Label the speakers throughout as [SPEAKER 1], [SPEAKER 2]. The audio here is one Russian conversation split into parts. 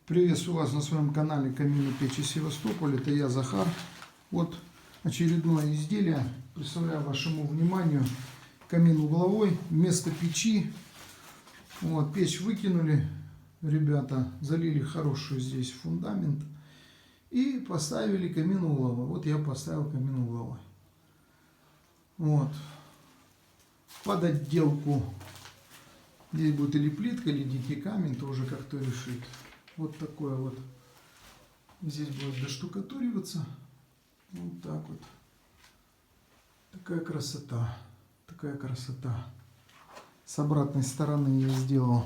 [SPEAKER 1] Приветствую вас на своем канале Камин и печи Севастополь. Это я, Захар. Вот очередное изделие. Представляю вашему вниманию камин угловой вместо печи. Вот, печь выкинули. Ребята залили хороший здесь фундамент. И поставили камин угловой. Вот я поставил камин угловой. Вот. Под отделку. Здесь будет или плитка, или дикий камень. Тоже как-то решит. Вот такое вот. Здесь будет доштукатуриваться. Вот так вот. Такая красота. Такая красота. С обратной стороны я сделал.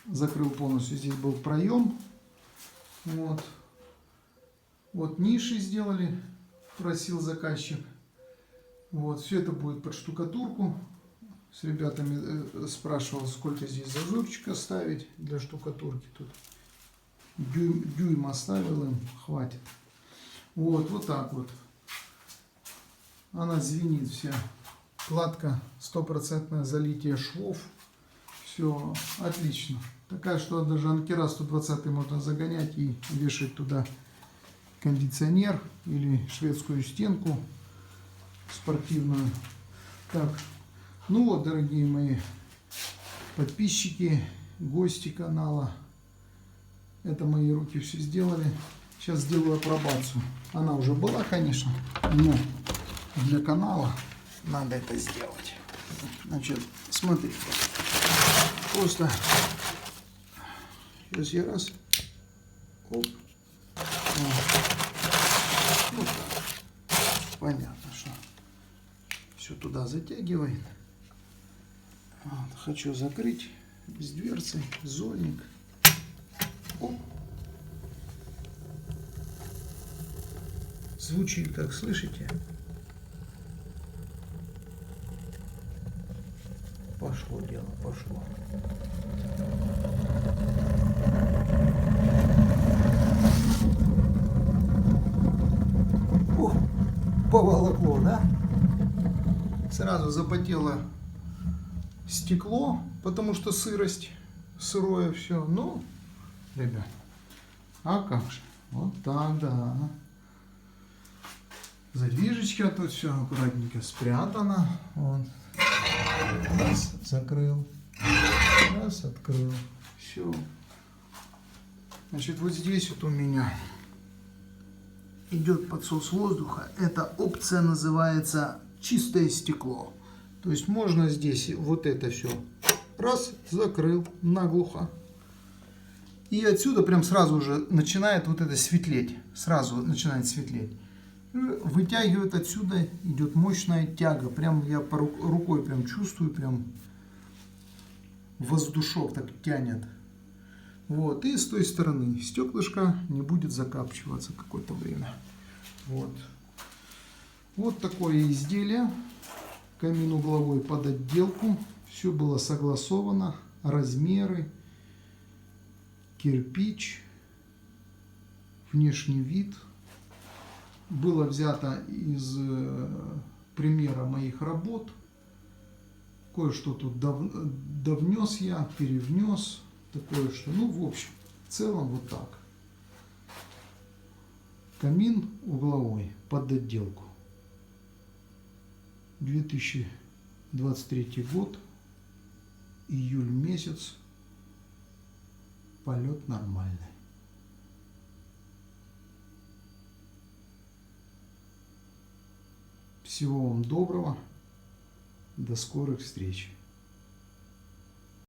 [SPEAKER 1] Закрыл полностью. Здесь был проем. Вот. Вот ниши сделали. Просил заказчик. Вот. Все это будет под штукатурку. С ребятами спрашивал, сколько здесь зазорчика ставить для штукатурки. Тут дюйм оставил им, хватит. Вот, вот так вот. Она звенит вся. Кладка, 100% залитие швов. Все отлично. Такая, что даже анкера 120 можно загонять и вешать туда кондиционер или шведскую стенку спортивную. Так. Ну вот, дорогие мои подписчики, гости канала, это мои руки все сделали. Сейчас сделаю апробацию. Она уже была, конечно, но для канала надо это сделать. Значит, смотрите, просто сейчас я раз, оп, вот так. Понятно, что все туда затягивает. Вот, хочу закрыть без дверцы, зольник. Оп. Звучит, как слышите? Пошло дело, пошло. О, поволокло, да? Сразу запотело стекло, потому что сырость, сырое все. Ну, ребят, а как же? Вот так, да. Задвижечка тут все аккуратненько спрятано. Вот. Раз закрыл, раз открыл. Все. Значит, вот здесь вот у меня идет подсос воздуха. Эта опция называется чистое стекло. То есть можно здесь вот это все раз, закрыл наглухо. И отсюда прям сразу же начинает вот это светлеть. Сразу начинает светлеть. Вытягивает отсюда, идет мощная тяга. Прям я рукой прям чувствую, прям воздушок так тянет. Вот. И с той стороны стеклышко не будет закапчиваться какое-то время. Вот. Вот такое изделие. Камин угловой под отделку. Все было согласовано. Размеры. Кирпич. Внешний вид. Было взято из примера моих работ. Кое-что тут довнес я, перевнес. Такое что. Ну, в общем, в целом вот так. Камин угловой под отделку. 2023 год, июль месяц, полет нормальный. Всего вам доброго, до скорых встреч.